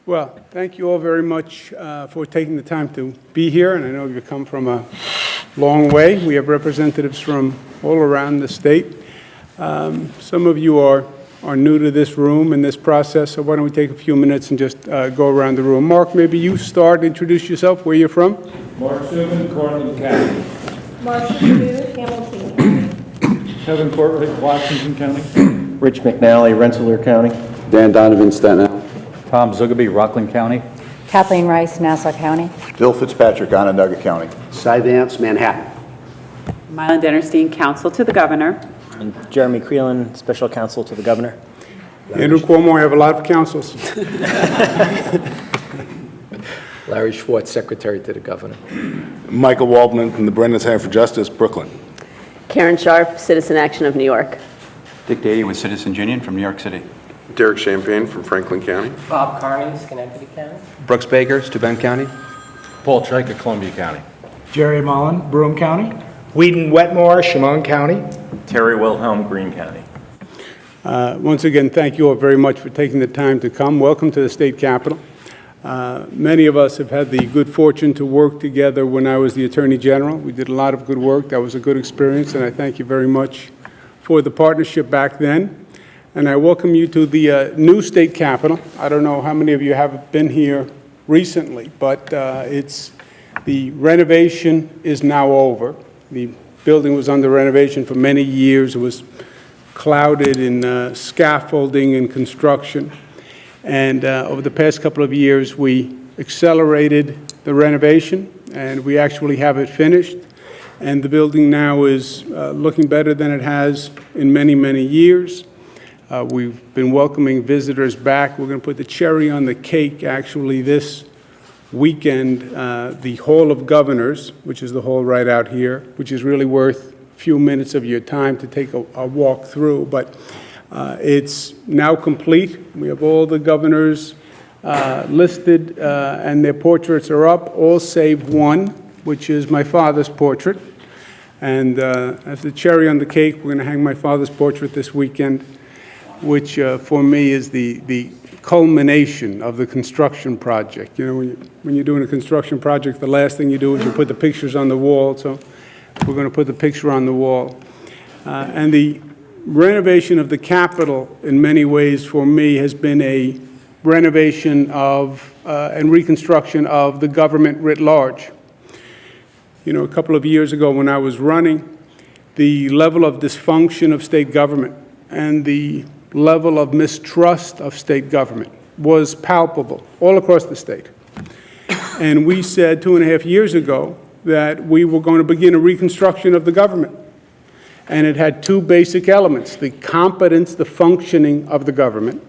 Well, thank you all very much for taking the time to be here, and I know you've come from a long way. We have representatives from all around the state. Some of you are new to this room and this process, so why don't we take a few minutes and just go around the room. Mark, maybe you start, introduce yourself, where you're from. Mark Subin, Cortland County. Marcia Purdue, Hamilton County. Kevin Portwood, Washington County. Rich McNally, Rensselaer County. Dan Donovan, Staten Island. Tom Zugaby, Rockland County. Kathleen Rice, Nassau County. Bill Fitzpatrick, Onondaga County. Cy Vance, Manhattan. Mylan Dennerstein, Counsel to the Governor. And Jeremy Creelan, Special Counsel to the Governor. Andrew Cuomo, I have a lot of counsels. Larry Schwartz, Secretary to the Governor. Michael Waldman from the Brennan Center for Justice, Brooklyn. Karen Sharp, Citizen Action of New York. Dick Dady with Citizens Union from New York City. Derek Champagne from Franklin County. Bob Carney, Schenectady County. Brooks Baker, Steuben County. Paul Chaika, Columbia County. Jerry Mullen, Broome County. Whedon Wetmore, Chemung County. Terry Wilhelm, Greene County. Once again, thank you all very much for taking the time to come. Welcome to the state capitol. Many of us have had the good fortune to work together when I was the Attorney General. We did a lot of good work. That was a good experience, and I thank you very much for the partnership back then. And I welcome you to the new state capitol. I don't know how many of you have been here recently, but the renovation is now over. The building was under renovation for many years. It was clouded in scaffolding and construction. And over the past couple of years, we accelerated the renovation, and we actually have it finished. And the building now is looking better than it has in many, many years. We've been welcoming visitors back. We're going to put the cherry on the cake, actually, this weekend. The Hall of Governors, which is the hall right out here, which is really worth a few minutes of your time to take a walk through. But it's now complete. We have all the governors listed, and their portraits are up, all save one, which is my father's portrait. And as the cherry on the cake, we're going to hang my father's portrait this weekend, which for me is the culmination of the construction project. You know, when you're doing a construction project, the last thing you do is you put the pictures on the wall. So we're going to put the picture on the wall. And the renovation of the Capitol, in many ways, for me, has been a renovation of and reconstruction of the government writ large. You know, a couple of years ago when I was running, the level of dysfunction of state government and the level of mistrust of state government was palpable all across the state. And we said 2.5 years ago that we were going to begin a reconstruction of the government. And it had two basic elements: the competence, the functioning of the government,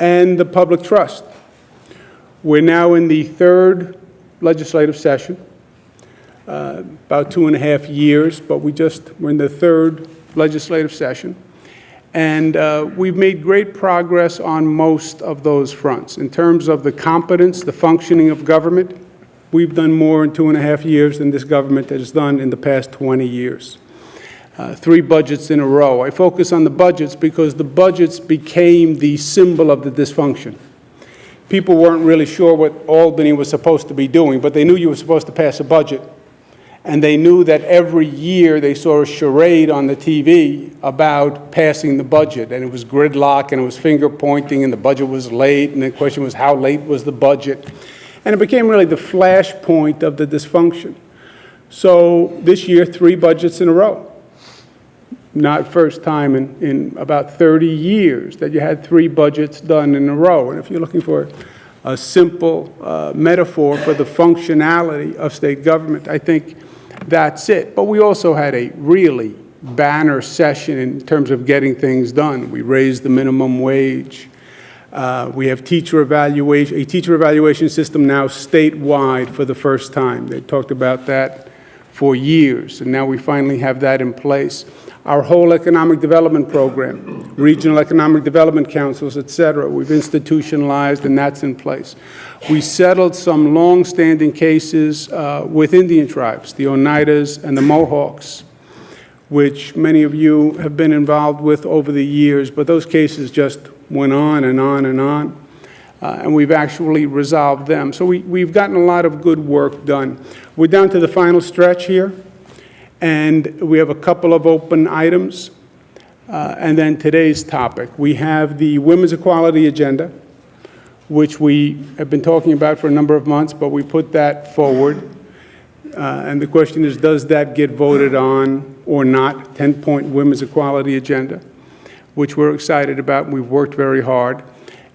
and the public trust. We're now in the third legislative session, about 2.5 years, but we're in the third legislative session. And we've made great progress on most of those fronts. In terms of the competence, the functioning of government, we've done more in 2.5 years than this government has done in the past 20 years. 3 budgets in a row. I focus on the budgets because the budgets became the symbol of the dysfunction. People weren't really sure what Albany was supposed to be doing, but they knew you were supposed to pass a budget. And they knew that every year they saw a charade on the TV about passing the budget. And it was gridlock, and it was finger pointing, and the budget was late. And the question was, how late was the budget? And it became really the flashpoint of the dysfunction. So this year, 3 budgets in a row. Not first time in about 30 years that you had 3 budgets done in a row. And if you're looking for a simple metaphor for the functionality of state government, I think that's it. But we also had a really banner session in terms of getting things done. We raised the minimum wage. We have a teacher evaluation system now statewide for the first time. They talked about that for years, and now we finally have that in place. Our whole economic development program, regional economic development councils, et cetera, we've institutionalized, and that's in place. We settled some long-standing cases with Indian tribes, the Oneidas and the Mohawks, which many of you have been involved with over the years, but those cases just went on and on and on. and we've actually resolved them. So we've gotten a lot of good work done. We're down to the final stretch here, and we have a couple of open items. And then today's topic. We have the Women's Equality Agenda, which we have been talking about for a number of months, but we put that forward. And the question is, does that get voted on or not? 10-point Women's Equality Agenda, which we're excited about. We've worked very hard.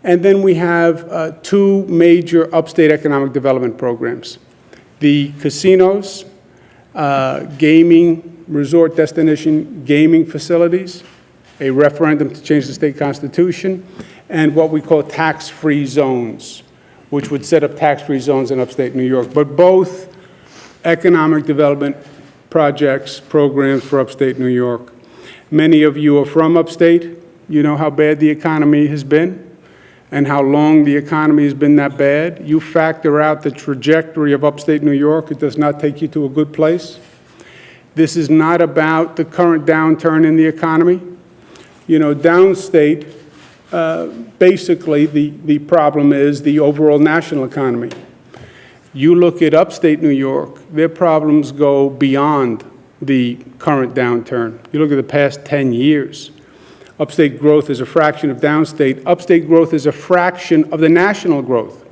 And then we have two major upstate economic development programs. The casinos, gaming, resort destination gaming facilities, a referendum to change the state constitution, and what we call tax-free zones, which would set up tax-free zones in upstate New York. But both economic development projects, programs for upstate New York. Many of you are from upstate. You know how bad the economy has been and how long the economy has been that bad. You factor out the trajectory of upstate New York, it does not take you to a good place. This is not about the current downturn in the economy. You know, downstate, basically the problem is the overall national economy. You look at upstate New York, their problems go beyond the current downturn. You look at the past 10 years. Upstate growth is a fraction of downstate. Upstate growth is a fraction of the national growth.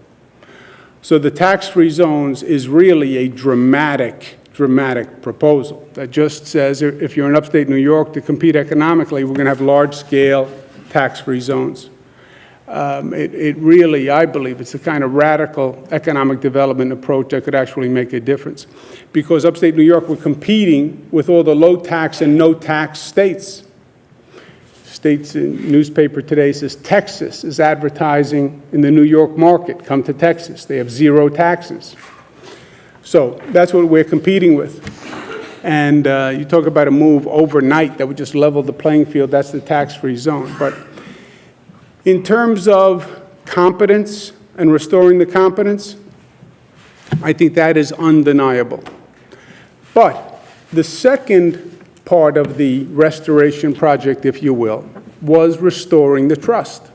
So the tax-free zones is really a dramatic proposal that just says if you're in upstate New York to compete economically, we're going to have large-scale tax-free zones. It really, I believe, it's a kind of radical economic development approach that could actually make a difference. Because upstate New York, we're competing with all the low-tax and no-tax states. States in newspaper today says Texas is advertising in the New York market. Come to Texas. They have zero taxes. So that's what we're competing with. And you talk about a move overnight that would just level the playing field, that's the tax-free zone. But in terms of competence and restoring the competence, I think that is undeniable. But the second part of the restoration project, if you will, was restoring the trust.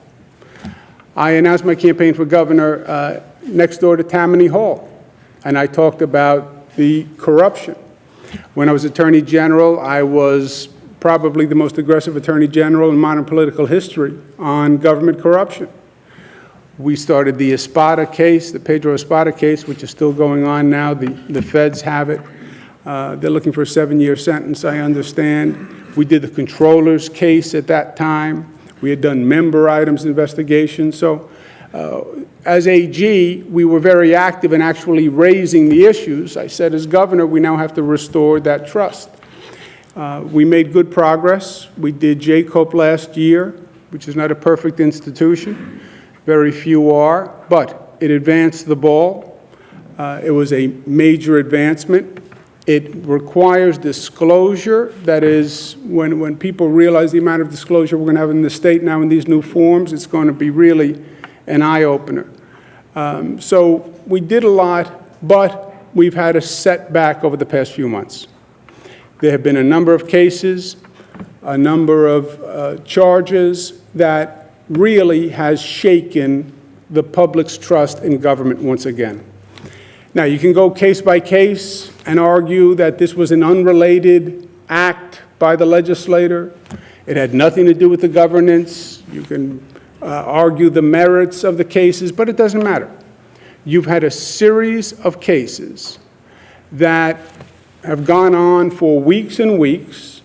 I announced my campaign for governor next door to Tammany Hall. And I talked about the corruption. When I was Attorney General, I was probably the most aggressive Attorney General in modern political history on government corruption. We started the Espada case, the Pedro Espada case, which is still going on now. The feds have it. They're looking for a 7-year sentence, I understand. We did the controller's case at that time. We had done member items investigations. So as AG, we were very active in actually raising the issues. I said, as governor, we now have to restore that trust. We made good progress. We did JCOPE last year, which is not a perfect institution. Very few are, but it advanced the ball. It was a major advancement. It requires disclosure. That is, when people realize the amount of disclosure we're going to have in the state now in these new forms, it's going to be really an eye-opener. So we did a lot, but we've had a setback over the past few months. There have been a number of cases, a number of charges that really has shaken the public's trust in government once again. Now, you can go case by case and argue that this was an unrelated act by the legislator. It had nothing to do with the governance. You can argue the merits of the cases, but it doesn't matter. You've had a series of cases that have gone on for weeks and weeks,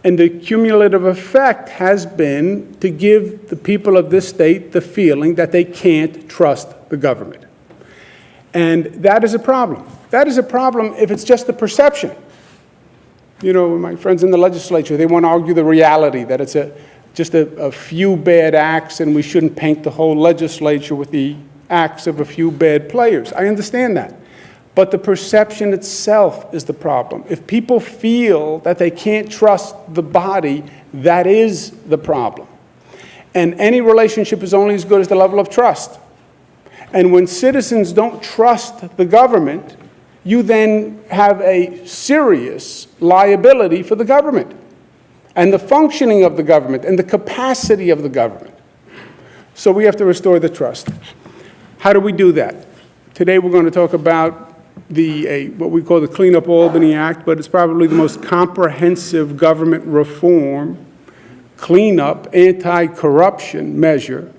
and the cumulative effect has been to give the people of this state the feeling that they can't trust the government. And that is a problem. That is a problem if it's just the perception. You know, my friends in the legislature, they want to argue the reality, that it's just a few bad acts and we shouldn't paint the whole legislature with the acts of a few bad players. I understand that. But the perception itself is the problem. If people feel that they can't trust the body, that is the problem. And any relationship is only as good as the level of trust. And when citizens don't trust the government, you then have a serious liability for the government and the functioning of the government and the capacity of the government. So we have to restore the trust. How do we do that? Today, we're going to talk about what we call the Clean Up Albany Act, but it's probably the most comprehensive government reform, cleanup, anti-corruption measure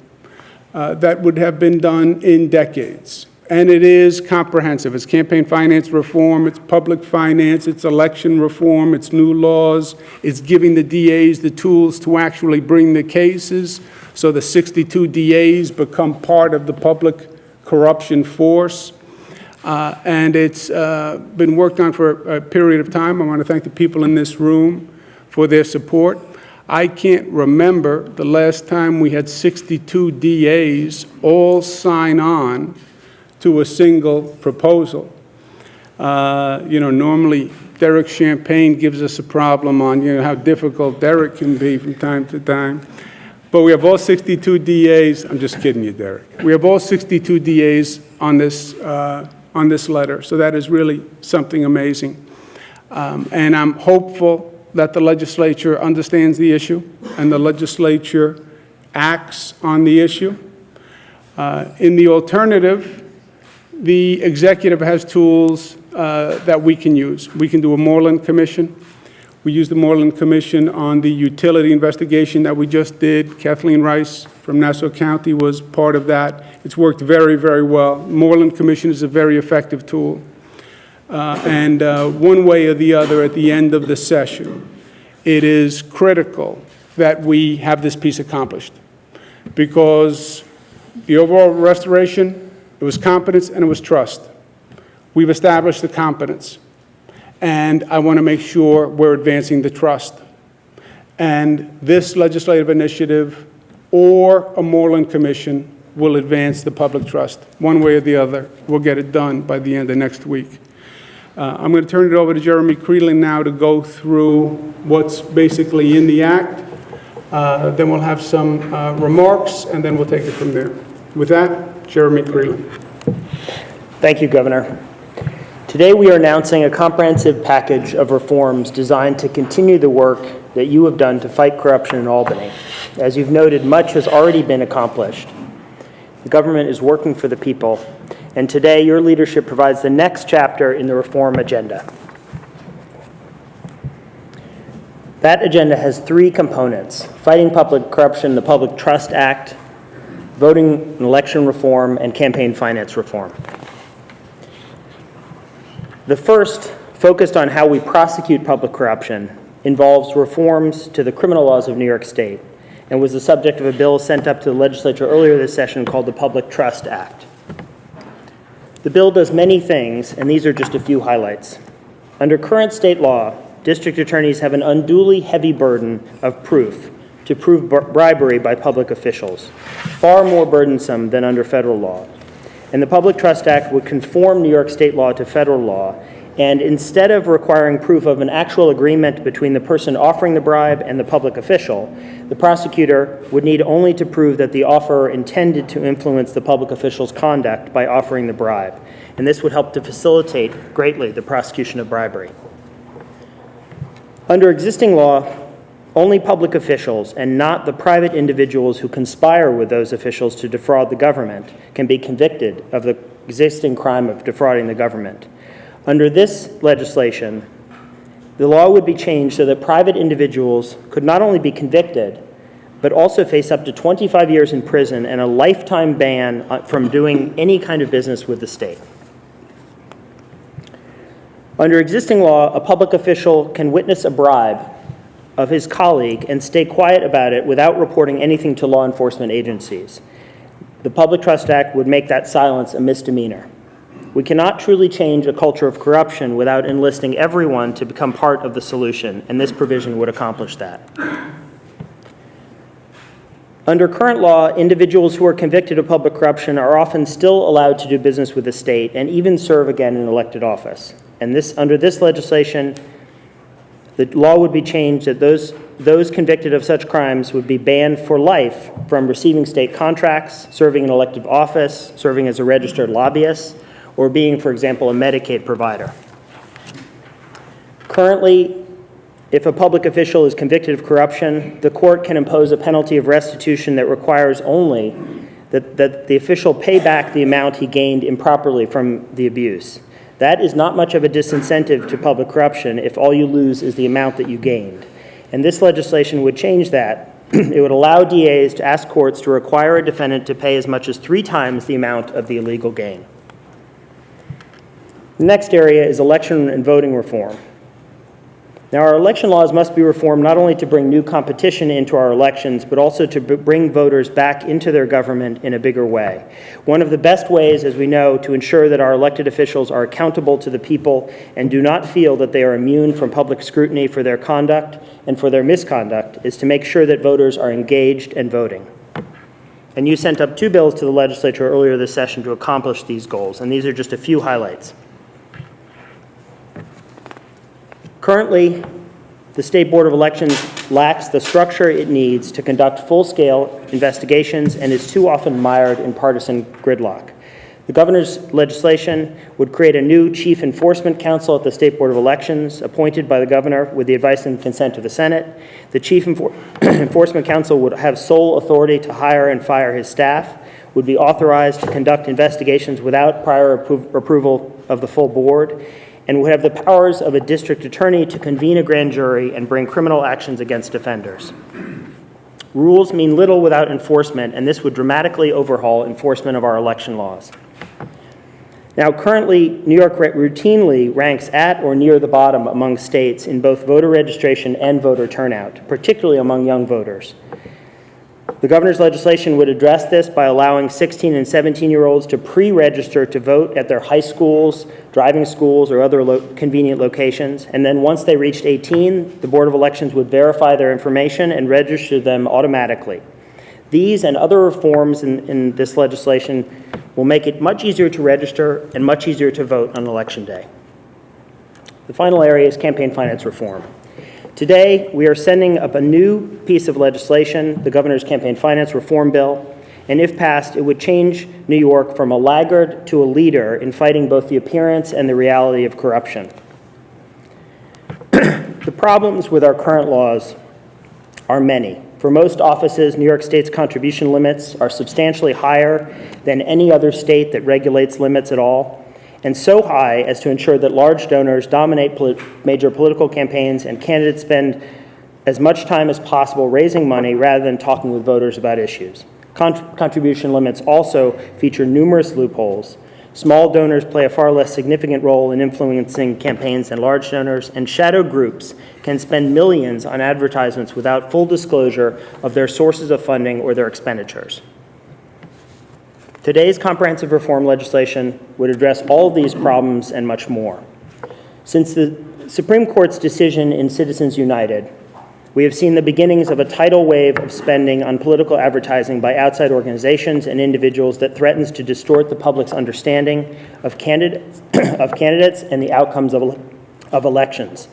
that would have been done in decades. And it is comprehensive. It's campaign finance reform, it's public finance, it's election reform, it's new laws, it's giving the DAs the tools to actually bring the cases, so the 62 DAs become part of the public corruption force. And it's been worked on for a period of time. I want to thank the people in this room for their support. I can't remember the last time we had 62 DAs all sign on to a single proposal. Normally Derek Champagne gives us a problem on, how difficult Derek can be from time to time. But we have all 62 DAs. I'm just kidding you, Derek. We have all 62 DAs on this letter. So that is really something amazing. And I'm hopeful that the legislature understands the issue and the legislature acts on the issue. In the alternative, the executive has tools that we can use. We can do a Moreland Commission. We used the Moreland Commission on the utility investigation that we just did. Kathleen Rice from Nassau County was part of that. It's worked very, very well. Moreland Commission is a very effective tool. And one way or the other, at the end of the session, it is critical that we have this piece accomplished. Because the overall restoration, it was competence and it was trust. We've established the competence. And I want to make sure we're advancing the trust. And this legislative initiative or a Moreland Commission will advance the public trust. One way or the other, we'll get it done by the end of next week. I'm going to turn it over to Jeremy Creelan now to go through what's basically in the act. Then we'll have some remarks, and then we'll take it from there. With that, Jeremy Creelan. Thank you, Governor. Today we are announcing a comprehensive package of reforms designed to continue the work that you have done to fight corruption in Albany. As you've noted, much has already been accomplished. The government is working for the people, and today your leadership provides the next chapter in the reform agenda. That agenda has three components: fighting public corruption, the Public Trust Act, voting and election reform, and campaign finance reform. The first, focused on how we prosecute public corruption, involves reforms to the criminal laws of New York State and was the subject of a bill sent up to the legislature earlier this session called the Public Trust Act. The bill does many things, and these are just a few highlights. Under current state law, district attorneys have an unduly heavy burden of proof to prove bribery by public officials, far more burdensome than under federal law. And the Public Trust Act would conform New York state law to federal law, and instead of requiring proof of an actual agreement between the person offering the bribe and the public official, the prosecutor would need only to prove that the offerer intended to influence the public official's conduct by offering the bribe. And this would help to facilitate greatly the prosecution of bribery. Under existing law, only public officials and not the private individuals who conspire with those officials to defraud the government can be convicted of the existing crime of defrauding the government. Under this legislation, the law would be changed so that private individuals could not only be convicted, but also face up to 25 years in prison and a lifetime ban from doing any kind of business with the state. Under existing law, a public official can witness a bribe of his colleague and stay quiet about it without reporting anything to law enforcement agencies. The Public Trust Act would make that silence a misdemeanor. We cannot truly change a culture of corruption without enlisting everyone to become part of the solution, and this provision would accomplish that. Under current law, individuals who are convicted of public corruption are often still allowed to do business with the state and even serve again in elected office. And under this legislation, the law would be changed that those convicted of such crimes would be banned for life from receiving state contracts, serving in elective office, serving as a registered lobbyist, or being, for example, a Medicaid provider. Currently, if a public official is convicted of corruption, the court can impose a penalty of restitution that requires only that the official pay back the amount he gained improperly from the abuse. That is not much of a disincentive to public corruption if all you lose is the amount that you gained. And this legislation would change that. It would allow DAs to ask courts to require a defendant to pay as much as 3 times the amount of the illegal gain. The next area is election and voting reform. Now, our election laws must be reformed not only to bring new competition into our elections, but also to bring voters back into their government in a bigger way. One of the best ways, as we know, to ensure that our elected officials are accountable to the people and do not feel that they are immune from public scrutiny for their conduct and for their misconduct is to make sure that voters are engaged and voting. And you sent up 2 bills to the legislature earlier this session to accomplish these goals, and these are just a few highlights. Currently, the State Board of Elections lacks the structure it needs to conduct full-scale investigations and is too often mired in partisan gridlock. The governor's legislation would create a new Chief Enforcement Council at the State Board of Elections, appointed by the governor with the advice and consent of the Senate. The Chief Enforcement Council would have sole authority to hire and fire his staff, would be authorized to conduct investigations without prior approval of the full board, and would have the powers of a district attorney to convene a grand jury and bring criminal actions against offenders. Rules mean little without enforcement, and this would dramatically overhaul enforcement of our election laws. Now, currently, New York routinely ranks at or near the bottom among states in both voter registration and voter turnout, particularly among young voters. The governor's legislation would address this by allowing 16 and 17-year-olds to pre-register to vote at their high schools, driving schools, or other convenient locations. And then once they reached 18, the Board of Elections would verify their information and register them automatically. These and other reforms in this legislation will make it much easier to register and much easier to vote on Election Day. The final area is campaign finance reform. Today, we are sending up a new piece of legislation, the Governor's Campaign Finance Reform Bill, and if passed, it would change New York from a laggard to a leader in fighting both the appearance and the reality of corruption. The problems with our current laws are many. For most offices, New York State's contribution limits are substantially higher than any other state that regulates limits at all, and so high as to ensure that large donors dominate major political campaigns and candidates spend as much time as possible raising money rather than talking with voters about issues. Contribution limits also feature numerous loopholes. Small donors play a far less significant role in influencing campaigns than large donors, and shadow groups can spend millions on advertisements without full disclosure of their sources of funding or their expenditures. Today's comprehensive reform legislation would address all of these problems and much more. Since the Supreme Court's decision in Citizens United, we have seen the beginnings of a tidal wave of spending on political advertising by outside organizations and individuals that threatens to distort the public's understanding of candidates and the outcomes of elections.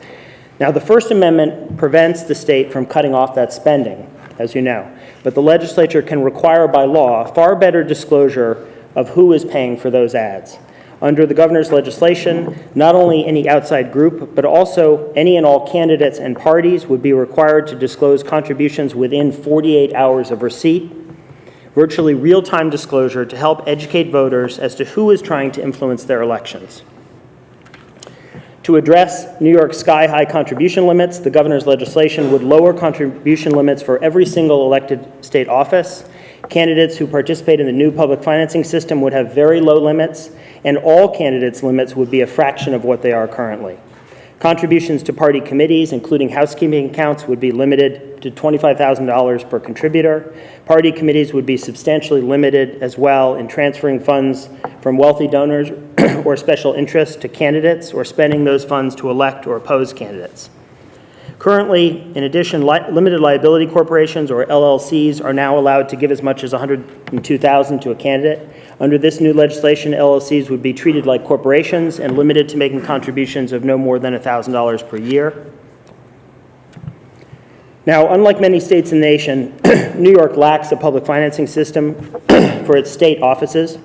Now, the First Amendment prevents the state from cutting off that spending, as you know, but the legislature can require by law far better disclosure of who is paying for those ads. Under the governor's legislation, not only any outside group, but also any and all candidates and parties would be required to disclose contributions within 48 hours of receipt, virtually real-time disclosure to help educate voters as to who is trying to influence their elections. To address New York's sky-high contribution limits, the governor's legislation would lower contribution limits for every single elected state office. Candidates who participate in the new public financing system would have very low limits, and all candidates' limits would be a fraction of what they are currently. Contributions to party committees, including housekeeping accounts, would be limited to $25,000 per contributor. Party committees would be substantially limited as well in transferring funds from wealthy donors or special interests to candidates or spending those funds to elect or oppose candidates. Currently, in addition, limited liability corporations, or LLCs, are now allowed to give as much as $102,000 to a candidate. Under this new legislation, LLCs would be treated like corporations and limited to making contributions of no more than $1,000 per year. Now, unlike many states in the nation, New York lacks a public financing system for its state offices.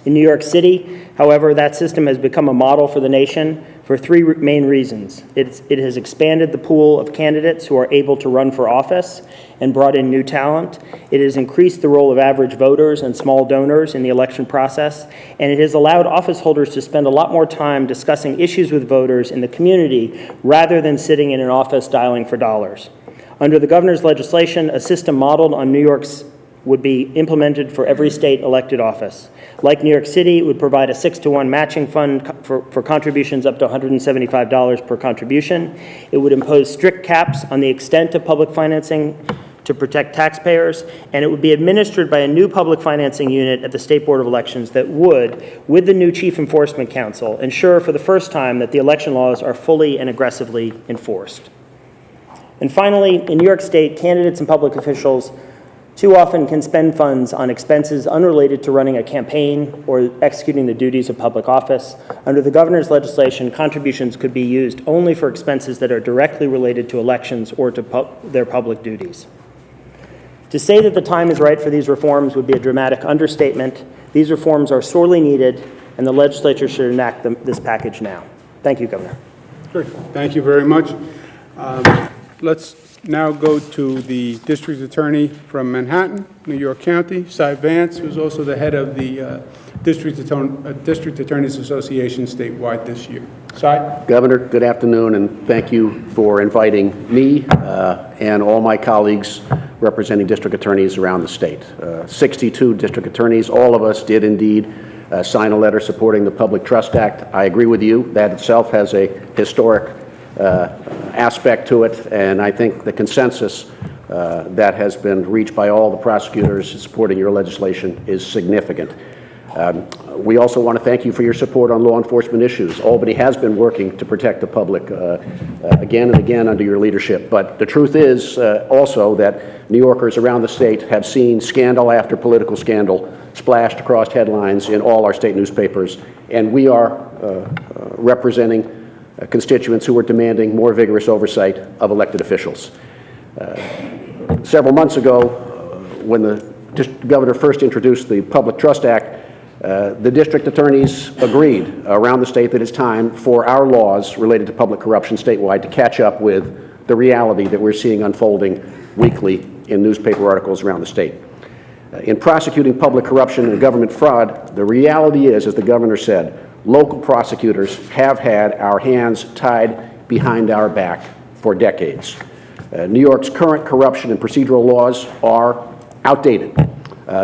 In New York City, however, that system has become a model for the nation for 3 main reasons. It has expanded the pool of candidates who are able to run for office, and brought in new talent. It has increased the role of average voters and small donors in the election process, and it has allowed office holders to spend a lot more time discussing issues with voters in the community rather than sitting in an office dialing for dollars. Under the governor's legislation, a system modeled on New York's would be implemented for every state elected office. Like New York City, it would provide a 6-to-1 matching fund for contributions up to $175 per contribution. It would impose strict caps on the extent of public financing to protect taxpayers, and it would be administered by a new public financing unit at the State Board of Elections that would, with the new Chief Enforcement Council, ensure for the first time that the election laws are fully and aggressively enforced. And finally, in New York State, candidates and public officials too often can spend funds on expenses unrelated to running a campaign or executing the duties of public office. Under the governor's legislation, contributions could be used only for expenses that are directly related to elections or to their public duties. To say that the time is right for these reforms would be a dramatic understatement. These reforms are sorely needed, and the legislature should enact this package now. Thank you, Governor. Great. Thank you very much. Let's now go to the District Attorney from Manhattan, New York County, Cy Vance, who's also the head of the District Attorneys Association statewide this year. Cy? Governor, good afternoon, and thank you for inviting me and all my colleagues representing district attorneys around the state. 62 district attorneys, all of us did indeed sign a letter supporting the Public Trust Act. I agree with you. That itself has a historic aspect to it, and I think the consensus that has been reached by all the prosecutors supporting your legislation is significant. We also want to thank you for your support on law enforcement issues. Albany has been working to protect the public again and again under your leadership, but the truth is also that New Yorkers around the state have seen scandal after political scandal splashed across headlines in all our state newspapers, and we are representing constituents who are demanding more vigorous oversight of elected officials. Several months ago, when the governor first introduced the Public Trust Act, the district attorneys agreed around the state that it's time for our laws related to public corruption statewide to catch up with the reality that we're seeing unfolding weekly in newspaper articles around the state. In prosecuting public corruption and government fraud, the reality is, as the governor said, local prosecutors have had our hands tied behind our back for decades. New York's current corruption and procedural laws are outdated.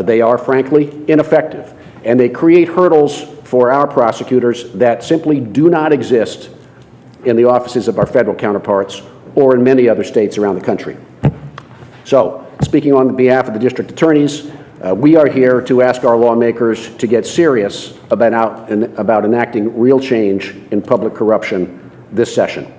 They are, frankly, ineffective, and they create hurdles for our prosecutors that simply do not exist in the offices of our federal counterparts or in many other states around the country. So, speaking on behalf of the district attorneys, we are here to ask our lawmakers to get serious about enacting real change in public corruption this session.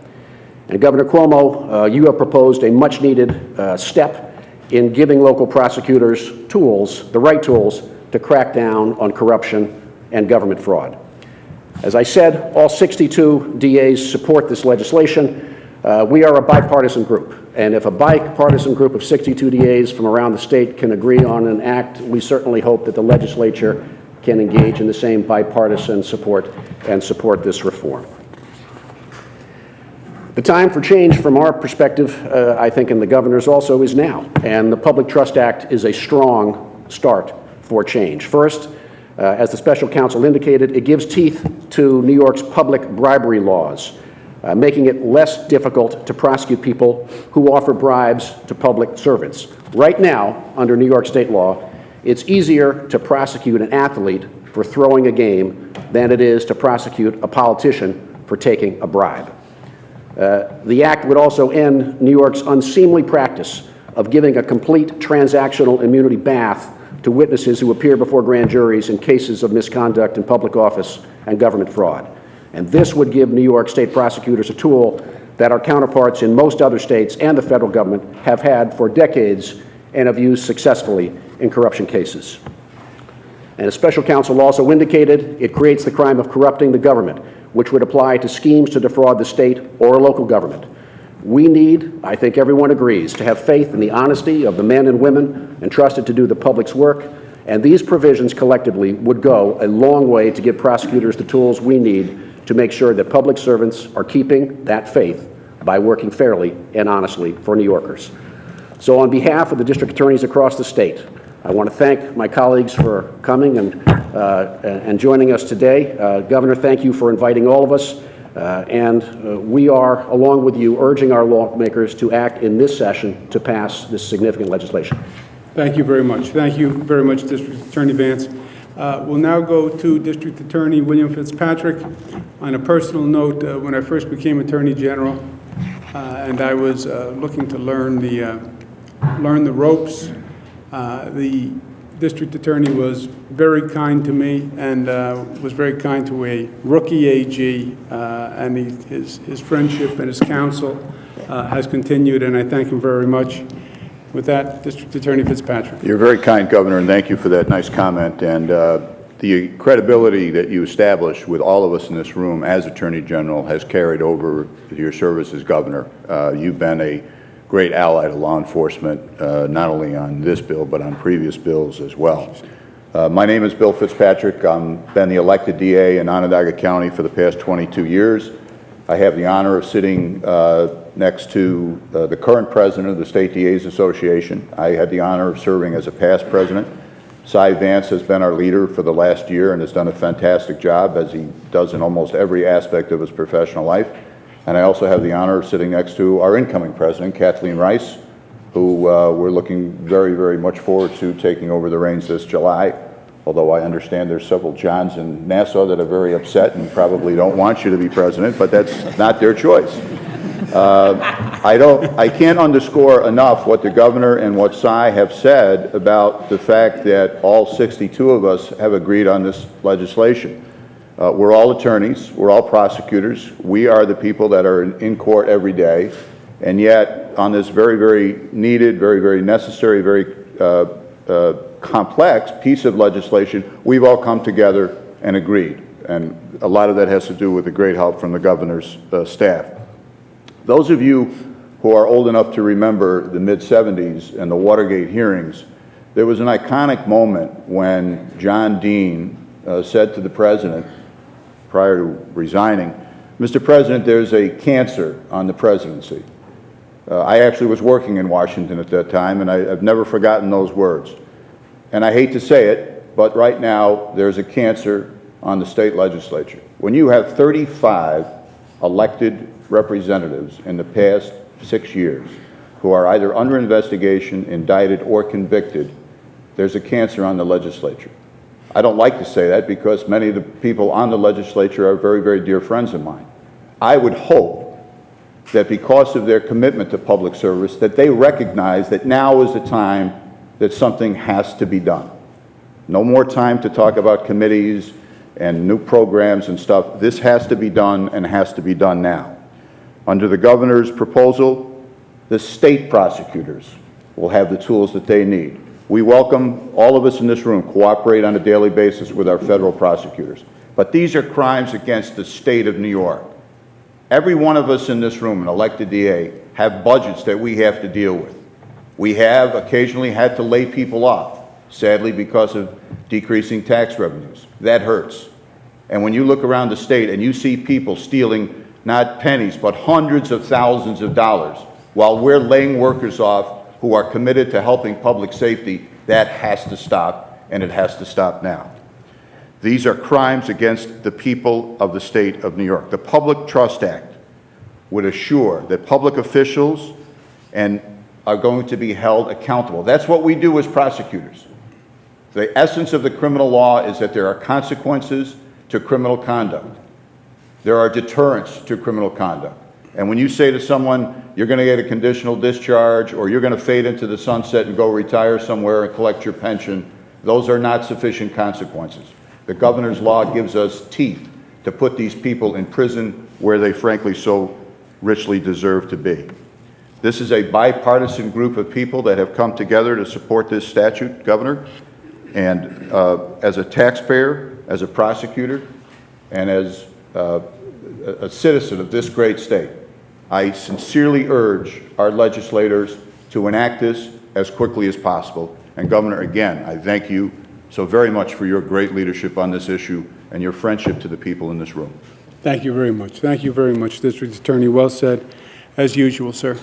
And Governor Cuomo, you have proposed a much-needed step in giving local prosecutors tools, the right tools, to crack down on corruption and government fraud. As I said, all 62 DAs support this legislation. We are a bipartisan group, and if a bipartisan group of 62 DAs from around the state can agree on an act, we certainly hope that the legislature can engage in the same bipartisan support and support this reform. The time for change from our perspective, I think, and the governor's also, is now, and the Public Trust Act is a strong start for change. First, as the special counsel indicated, it gives teeth to New York's public bribery laws, making it less difficult to prosecute people who offer bribes to public servants. Right now, under New York state law, it's easier to prosecute an athlete for throwing a game than it is to prosecute a politician for taking a bribe. The act would also end New York's unseemly practice of giving a complete transactional immunity bath to witnesses who appear before grand juries in cases of misconduct in public office and government fraud. And this would give New York state prosecutors a tool that our counterparts in most other states and the federal government have had for decades and have used successfully in corruption cases. And as special counsel also indicated, it creates the crime of corrupting the government, which would apply to schemes to defraud the state or a local government. We need, I think everyone agrees, to have faith in the honesty of the men and women entrusted to do the public's work, and these provisions collectively would go a long way to give prosecutors the tools we need to make sure that public servants are keeping that faith by working fairly and honestly for New Yorkers. So on behalf of the district attorneys across the state, I want to thank my colleagues for coming and joining us today. Governor, thank you for inviting all of us. We are, along with you, urging our lawmakers to act in this session to pass this significant legislation. Thank you very much. Thank you very much, District Attorney Vance. We'll now go to District Attorney William Fitzpatrick. On a personal note, when I first became Attorney General, and I was looking to learn the ropes, the District Attorney was very kind to me and was very kind to a rookie AG, and his friendship and his counsel has continued, and I thank him very much. With that, District Attorney Fitzpatrick. You're very kind, Governor, and thank you for that nice comment. And the credibility that you established with all of us in this room as Attorney General has carried over your service as Governor. You've been a great ally to law enforcement, not only on this bill, but on previous bills as well. My name is Bill Fitzpatrick. I've been the elected DA in Onondaga County for the past 22 years. I have the honor of sitting next to the current president of the State DA's Association. I had the honor of serving as a past president. Cy Vance has been our leader for the last year and has done a fantastic job, as he does in almost every aspect of his professional life. And I also have the honor of sitting next to our incoming president, Kathleen Rice, who we're looking very, very much forward to taking over the reins this July. Although I understand there's several Johns in Nassau that are very upset and probably don't want you to be president, but that's not their choice. I can't underscore enough what the governor and what Cy have said about the fact that all 62 of us have agreed on this legislation. We're all attorneys, we're all prosecutors, we are the people that are in court every day, and yet on this very, very needed, very, very necessary, very complex piece of legislation, we've all come together and agreed. And a lot of that has to do with the great help from the governor's staff. Those of you who are old enough to remember the mid-'70s and the Watergate hearings, there was an iconic moment when John Dean said to the president, prior to resigning, "Mr. President, there's a cancer on the presidency." I actually was working in Washington at that time, and I've never forgotten those words. And I hate to say it, but right now there's a cancer on the state legislature. When you have 35 elected representatives in the past 6 years who are either under investigation, indicted, or convicted, there's a cancer on the legislature. I don't like to say that because many of the people on the legislature are very, very dear friends of mine. I would hope that because of their commitment to public service, that they recognize that now is the time that something has to be done. No more time to talk about committees and new programs and stuff. This has to be done and has to be done now. Under the governor's proposal, the state prosecutors will have the tools that they need. We welcome all of us in this room cooperate on a daily basis with our federal prosecutors. But these are crimes against the state of New York. Every one of us in this room, an elected DA, have budgets that we have to deal with. We have occasionally had to lay people off, sadly because of decreasing tax revenues. That hurts. And when you look around the state and you see people stealing not pennies but hundreds of thousands of dollars while we're laying workers off who are committed to helping public safety, that has to stop, and it has to stop now. These are crimes against the people of the state of New York. The Public Trust Act would assure that public officials are going to be held accountable. That's what we do as prosecutors. The essence of the criminal law is that there are consequences to criminal conduct. There are deterrents to criminal conduct. And when you say to someone, you're going to get a conditional discharge or you're going to fade into the sunset and go retire somewhere and collect your pension, those are not sufficient consequences. The governor's law gives us teeth to put these people in prison where they frankly so richly deserve to be. This is a bipartisan group of people that have come together to support this statute, Governor. And as a taxpayer, as a prosecutor, and as a citizen of this great state, I sincerely urge our legislators to enact this as quickly as possible. And Governor, again, I thank you so very much for your great leadership on this issue and your friendship to the people in this room. Thank you very much. Thank you very much, District Attorney. Well said, as usual, sir.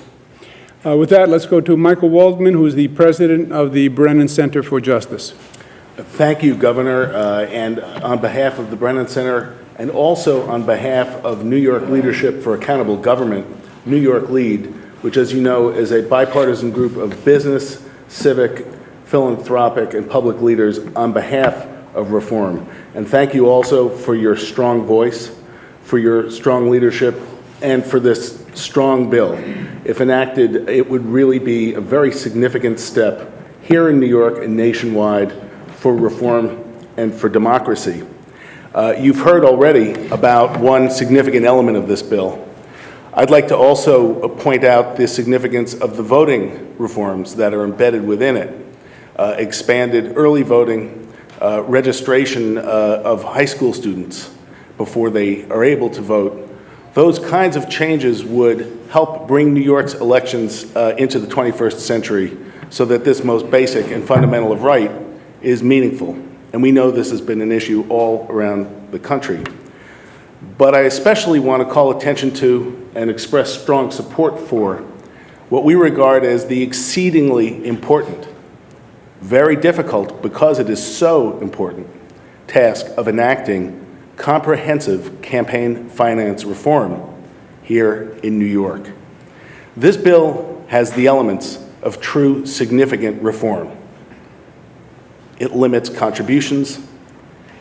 With that, let's go to Michael Waldman, who is the president of the Brennan Center for Justice. Thank you, Governor, and on behalf of the Brennan Center and also on behalf of New York Leadership for Accountable Government, New York LEAD, which, as you know, is a bipartisan group of business, civic, philanthropic, and public leaders on behalf of reform. And thank you also for your strong voice, for your strong leadership, and for this strong bill. If enacted, it would really be a very significant step here in New York and nationwide for reform and for democracy. You've heard already about one significant element of this bill. I'd like to also point out the significance of the voting reforms that are embedded within it. Expanded early voting, registration of high school students before they are able to vote. Those kinds of changes would help bring New York's elections into the 21st century so that this most basic and fundamental of right is meaningful. And we know this has been an issue all around the country. But I especially want to call attention to and express strong support for what we regard as the exceedingly important, very difficult because it is so important, task of enacting comprehensive campaign finance reform here in New York. This bill has the elements of true significant reform. It limits contributions.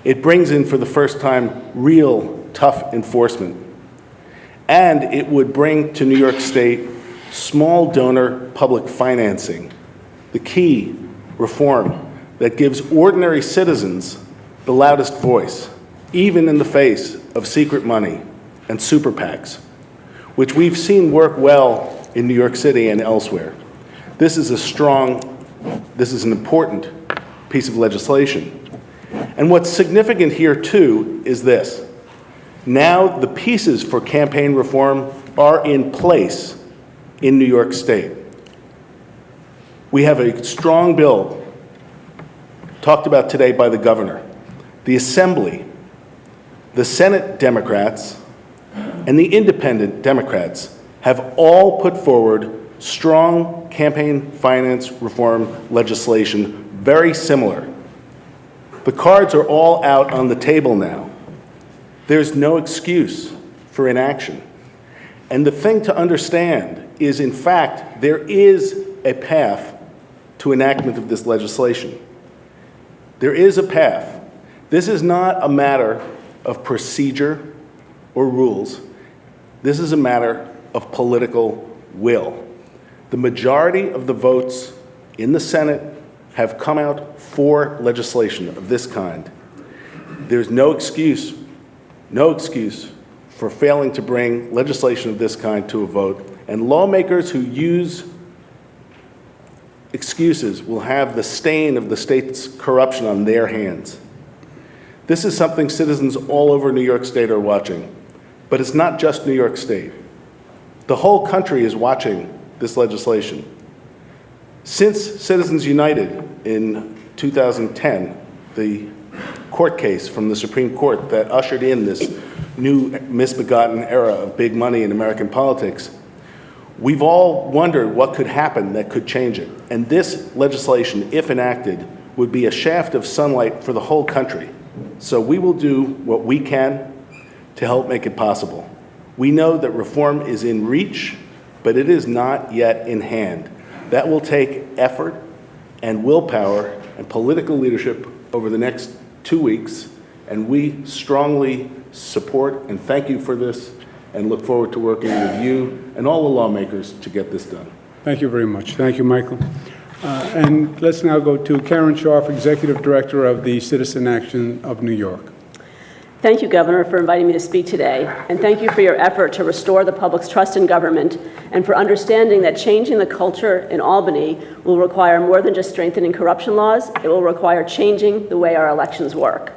It brings in for the first time real tough enforcement. And it would bring to New York State small donor public financing, the key reform that gives ordinary citizens the loudest voice, even in the face of secret money and super PACs, which we've seen work well in New York City and elsewhere. This is an important piece of legislation. And what's significant here, too, is this. Now the pieces for campaign reform are in place in New York State. We have a strong bill talked about today by the governor. The Assembly, the Senate Democrats, and the independent Democrats have all put forward strong campaign finance reform legislation very similar. The cards are all out on the table now. There's no excuse for inaction. And the thing to understand is, in fact, there is a path to enactment of this legislation. There is a path. This is not a matter of procedure or rules. This is a matter of political will. The majority of the votes in the Senate have come out for legislation of this kind. There's no excuse for failing to bring legislation of this kind to a vote, and lawmakers who use excuses will have the stain of the state's corruption on their hands. This is something citizens all over New York State are watching, but it's not just New York State. The whole country is watching this legislation. Since Citizens United in 2010, the court case from the Supreme Court that ushered in this new misbegotten era of big money in American politics, we've all wondered what could happen that could change it. And this legislation, if enacted, would be a shaft of sunlight for the whole country. So we will do what we can to help make it possible. We know that reform is in reach, but it is not yet in hand. That will take effort and willpower and political leadership over the next 2 weeks, and we strongly support and thank you for this and look forward to working with you and all the lawmakers to get this done. Thank you very much. Thank you, Michael. And let's now go to Karen Scharf, Executive Director of the Citizen Action of New York. Thank you, Governor, for inviting me to speak today, and thank you for your effort to restore the public's trust in government and for understanding that changing the culture in Albany will require more than just strengthening corruption laws. It will require changing the way our elections work.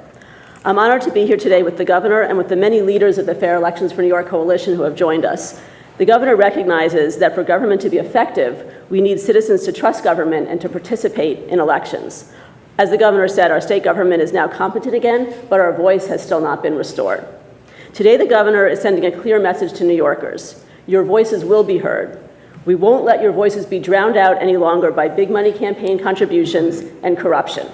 I'm honored to be here today with the governor and with the many leaders of the Fair Elections for New York Coalition who have joined us. The governor recognizes that for government to be effective, we need citizens to trust government and to participate in elections. As the governor said, our state government is now competent again, but our voice has still not been restored. Today, the governor is sending a clear message to New Yorkers. Your voices will be heard. We won't let your voices be drowned out any longer by big money campaign contributions and corruption.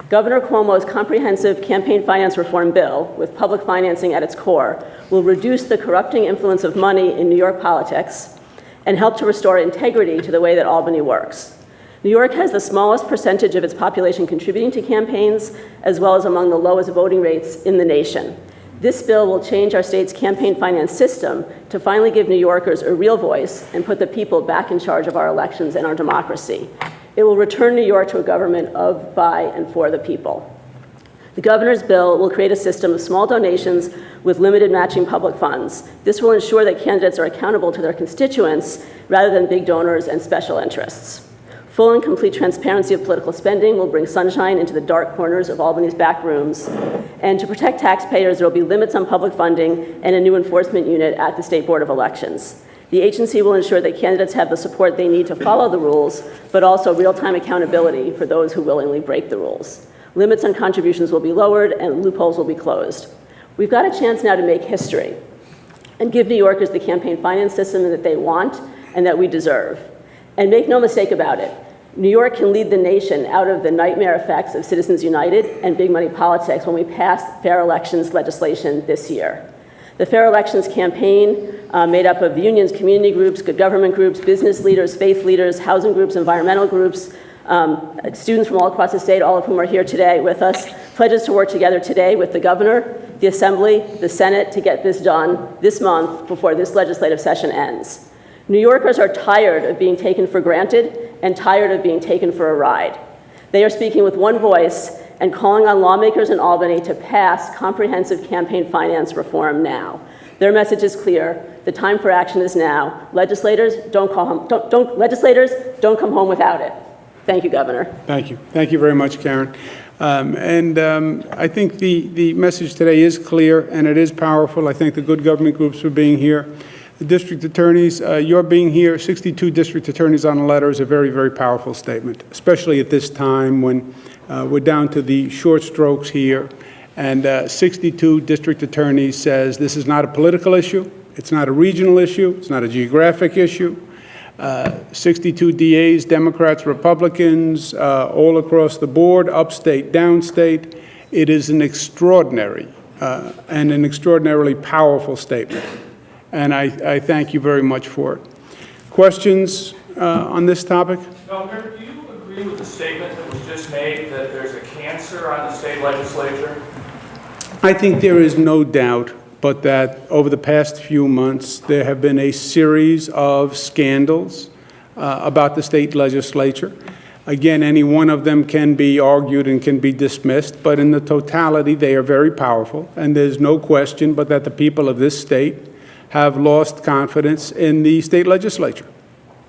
Governor Cuomo's comprehensive campaign finance reform bill, with public financing at its core, will reduce the corrupting influence of money in New York politics and help to restore integrity to the way that Albany works. New York has the smallest percentage of its population contributing to campaigns, as well as among the lowest voting rates in the nation. This bill will change our state's campaign finance system to finally give New Yorkers a real voice and put the people back in charge of our elections and our democracy. It will return New York to a government of, by, and for the people. The governor's bill will create a system of small donations with limited matching public funds. This will ensure that candidates are accountable to their constituents rather than big donors and special interests. Full and complete transparency of political spending will bring sunshine into the dark corners of Albany's back rooms. And to protect taxpayers, there will be limits on public funding and a new enforcement unit at the State Board of Elections. The agency will ensure that candidates have the support they need to follow the rules, but also real-time accountability for those who willingly break the rules. Limits on contributions will be lowered and loopholes will be closed. We've got a chance now to make history and give New Yorkers the campaign finance system that they want and that we deserve. And make no mistake about it, New York can lead the nation out of the nightmare effects of Citizens United and big money politics when we pass fair elections legislation this year. The Fair Elections campaign, made up of unions, community groups, good government groups, business leaders, faith leaders, housing groups, environmental groups, students from all across the state, all of whom are here today with us, pledges to work together today with the governor, the Assembly, the Senate to get this done this month before this legislative session ends. New Yorkers are tired of being taken for granted and tired of being taken for a ride. They are speaking with one voice and calling on lawmakers in Albany to pass comprehensive campaign finance reform now. Their message is clear. The time for action is now. Legislators, don't come home without it. Thank you, Governor. Thank you. Thank you very much, Karen. I think the message today is clear and it is powerful. I thank the good government groups for being here. The district attorneys, your being here, 62 district attorneys on a letter is a very, very powerful statement, especially at this time when we're down to the short strokes here. And 62 district attorneys says this is not a political issue, it's not a regional issue, it's not a geographic issue. 62 DAs, Democrats, Republicans, all across the board, upstate, downstate. It is an extraordinary and an extraordinarily powerful statement. And I thank you very much for it. Questions on this topic? Governor, do you agree with the statement that was just made that there's a cancer on the state legislature? I think there is no doubt but that over the past few months, there have been a series of scandals about the state legislature. Again, any one of them can be argued and can be dismissed, but in the totality, they are very powerful, and there's no question but that the people of this state have lost confidence in the state legislature.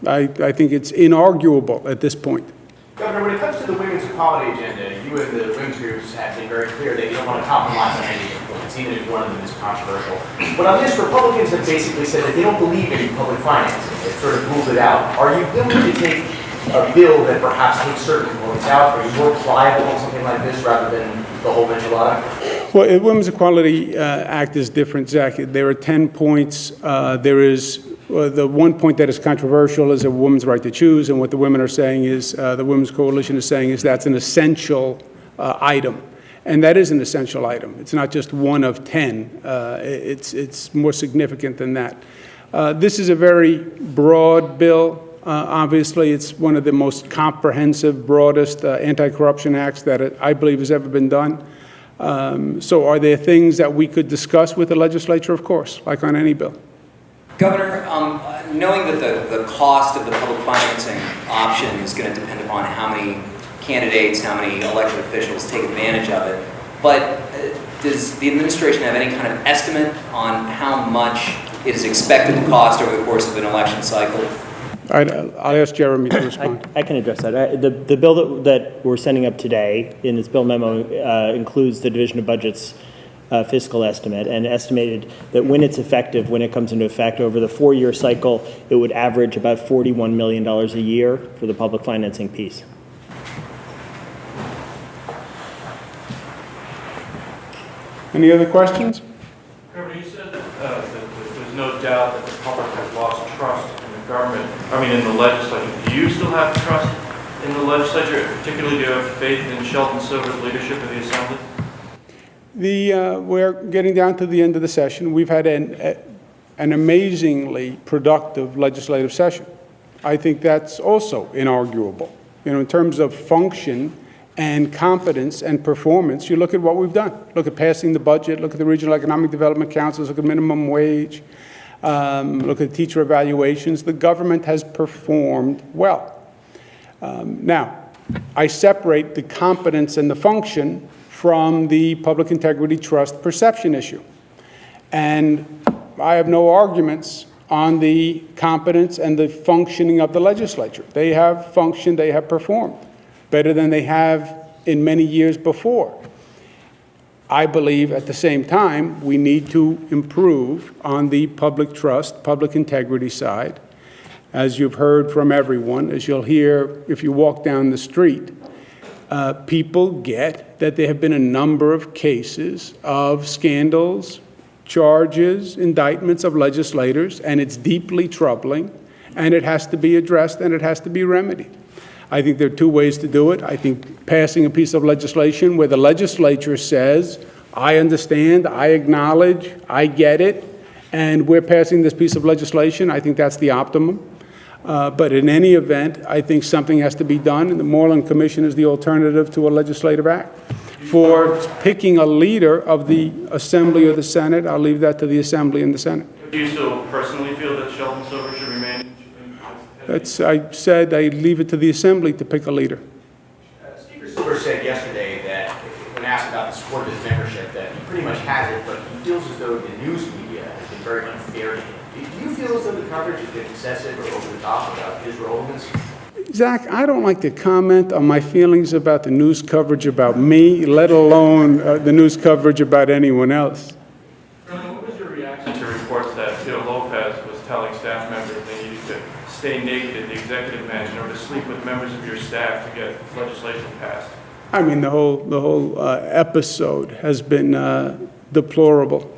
I think it's inarguable at this point. Governor, when it comes to the women's equality agenda, you and the women's groups have been very clear that you don't want to compromise on any influence, even if one of them is controversial. But on this, Republicans have basically said that they don't believe in public financing. They've sort of ruled it out. Are you willing to take a bill that perhaps takes certain components out? Are you more pliable on something like this rather than the whole enchilada? Well, the Women's Equality Act is different, Zach. There are 10 points. There is the one point that is controversial is a woman's right to choose, and what the women are saying is, the Women's Coalition is saying is that's an essential item. And that is an essential item. It's not just one of 10. It's more significant than that. This is a very broad bill. Obviously, it's one of the most comprehensive, broadest anti-corruption acts that I believe has ever been done. So are there things that we could discuss with the legislature? Of course, like on any bill. Governor, knowing that the cost of the public financing option is going to depend upon how many candidates, how many elected officials take advantage of it, but does the administration have any kind of estimate on how much it is expected to cost over the course of an election cycle? I'll ask Jeremy to respond. I can address that. The bill that we're sending up today in this bill memo includes the Division of Budget's fiscal estimate, and estimated that when it's effective, when it comes into effect over the 4-year cycle, it would average about $41 million a year for the public financing piece. Any other questions? Governor, you said that there's no doubt that the public has lost trust in the government, in the legislature. Do you still have trust in the legislature? Particularly, do you have faith in Sheldon Silver's leadership of the Assembly? We're getting down to the end of the session. We've had an amazingly productive legislative session. I think that's also inarguable. In terms of function and competence and performance, you look at what we've done. Look at passing the budget, look at the Regional Economic Development Councils, look at minimum wage, look at teacher evaluations. The government has performed well. Now, I separate the competence and the function from the public integrity trust perception issue. And I have no arguments on the competence and the functioning of the legislature. They have functioned, they have performed better than they have in many years before. I believe at the same time we need to improve on the public trust, public integrity side. As you've heard from everyone, as you'll hear if you walk down the street, people get that there have been a number of cases of scandals, charges, indictments of legislators, and it's deeply troubling, and it has to be addressed and it has to be remedied. I think there are two ways to do it. I think passing a piece of legislation where the legislature says, I understand, I acknowledge, I get it, and we're passing this piece of legislation, I think that's the optimum. But in any event, I think something has to be done, and the Moreland Commission is the alternative to a legislative act. For picking a leader of the Assembly or the Senate, I'll leave that to the Assembly and the Senate. Do you still personally feel that Sheldon Silver should remain? I said I leave it to the Assembly to pick a leader. Speaker Silver said yesterday that, when asked about the support of his membership, that he pretty much has it, but he feels as though the news media has been very unfair to him. Do you feel as though the coverage has been excessive or over the top about his relevancy? Zach, I don't like to comment on my feelings about the news coverage about me, let alone the news coverage about anyone else. What was your reaction to reports that Phil Lopez was telling staff members they needed to stay naked at the executive mansion or to sleep with members of your staff to get legislation passed? I mean, the whole episode has been deplorable.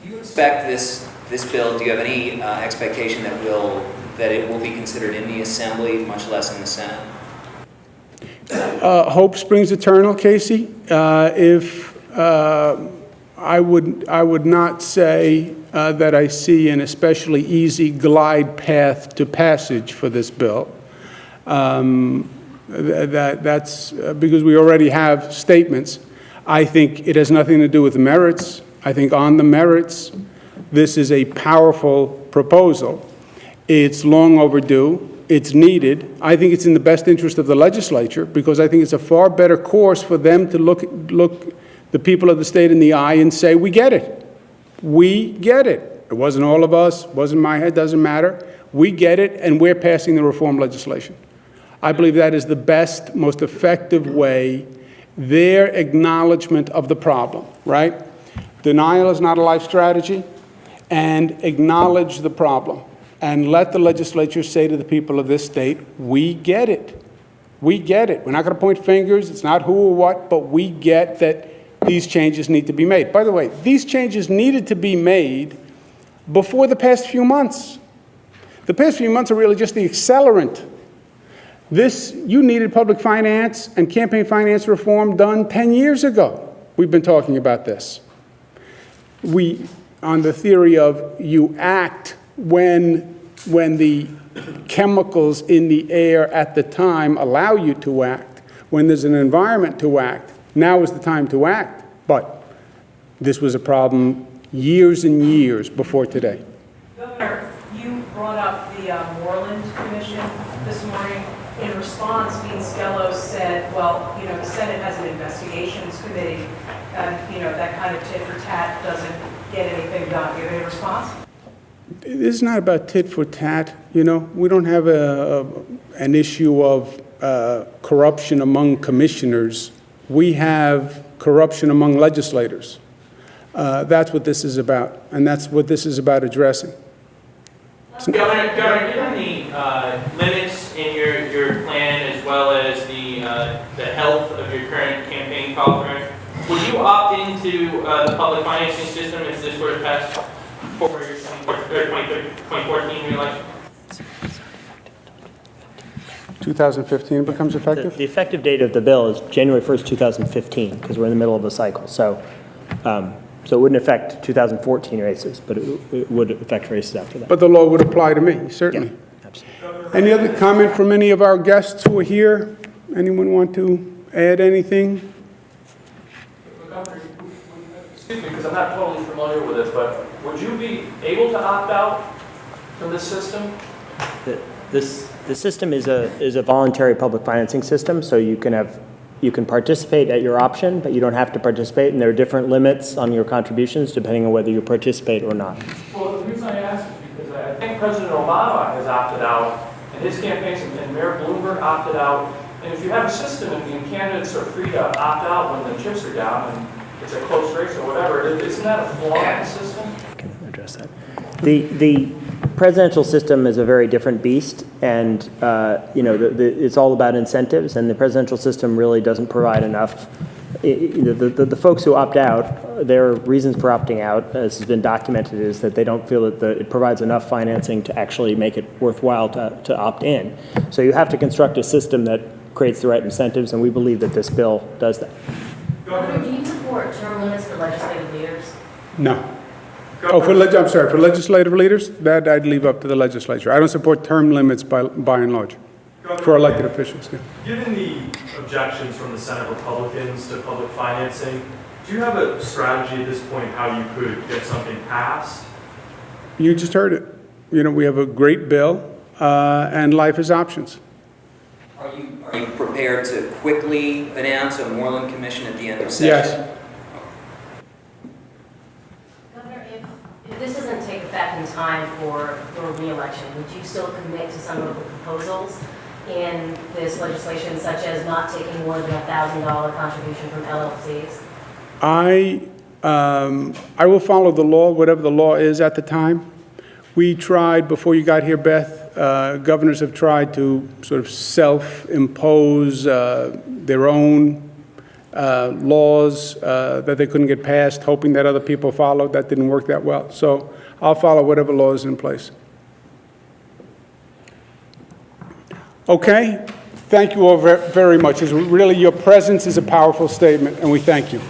Do you expect this bill, do you have any expectation that it will be considered in the Assembly, much less in the Senate? Hope springs eternal, Casey. I would not say that I see an especially easy glide path to passage for this bill. That's because we already have statements. I think it has nothing to do with the merits. I think on the merits, this is a powerful proposal. It's long overdue. It's needed. I think it's in the best interest of the legislature because I think it's a far better course for them to look the people of the state in the eye and say, we get it. We get it. It wasn't all of us, wasn't my head, doesn't matter. We get it, and we're passing the reform legislation. I believe that is the best, most effective way, their acknowledgement of the problem, right? Denial is not a life strategy, and acknowledge the problem. And let the legislature say to the people of this state, we get it. We get it. We're not going to point fingers. It's not who or what, but we get that these changes need to be made. By the way, these changes needed to be made before the past few months. The past few months are really just the accelerant. You needed public finance and campaign finance reform done 10 years ago. We've been talking about this. On the theory of you act when the chemicals in the air at the time allow you to act, when there's an environment to act, now is the time to act. But this was a problem years and years before today. Governor, you brought up the Moreland Commission this morning. In response, Dean Skelos said, well, the Senate has an investigations committee, and, that kind of tit for tat doesn't get anything done. Do you have any response? This is not about tit for tat. We don't have an issue of corruption among commissioners. We have corruption among legislators. That's what this is about, and that's what this is about addressing. Governor, given the limits in your plan as well as the health of your current campaign program, would you opt into the public financing system if this were to pass for your 2014 re-election? 2015 it becomes effective? The effective date of the bill is January 1st, 2015, because we're in the middle of a cycle. So it wouldn't affect 2014 races, but it would affect races after that. But the law would apply to me, certainly. Yeah, absolutely. Any other comment from any of our guests who are here? Anyone want to add anything? Excuse me, because I'm not totally familiar with it, but would you be able to opt out from this system? The system is a voluntary public financing system, so you can participate at your option, but you don't have to participate, and there are different limits on your contributions depending on whether you participate or not. Well, the reason I ask is because I think President Obama has opted out, and his campaigns, and Mayor Bloomberg opted out. And if you have a system and candidates are free to opt out when the chips are down and it's a close race or whatever, isn't that a flaw in the system? I can address that. The presidential system is a very different beast, and it's all about incentives, and the presidential system really doesn't provide enough. The folks who opt out, their reasons for opting out, as has been documented, is that they don't feel that it provides enough financing to actually make it worthwhile to opt in. So you have to construct a system that creates the right incentives, and we believe that this bill does that. Governor, do you support term limits for legislative leaders? No. Oh, for legislative leaders? That I'd leave up to the legislature. I don't support term limits by and large for elected officials. Yeah. Given the objections from the Senate Republicans to public financing, do you have a strategy at this point how you could get something passed? You just heard it. We have a great bill, and life is options. Are you prepared to quickly announce a Moreland Commission at the end of session? Yes. Governor, if this doesn't take effect in time for your re-election, would you still commit to some of the proposals in this legislation, such as not taking more than $1,000 contribution from LLCs? I will follow the law, whatever the law is at the time. We tried, before you got here, Beth, governors have tried to sort of self-impose their own laws that they couldn't get passed, hoping that other people followed. That didn't work that well. So I'll follow whatever law is in place. Okay? Thank you all very much. Really, your presence is a powerful statement, and we thank you.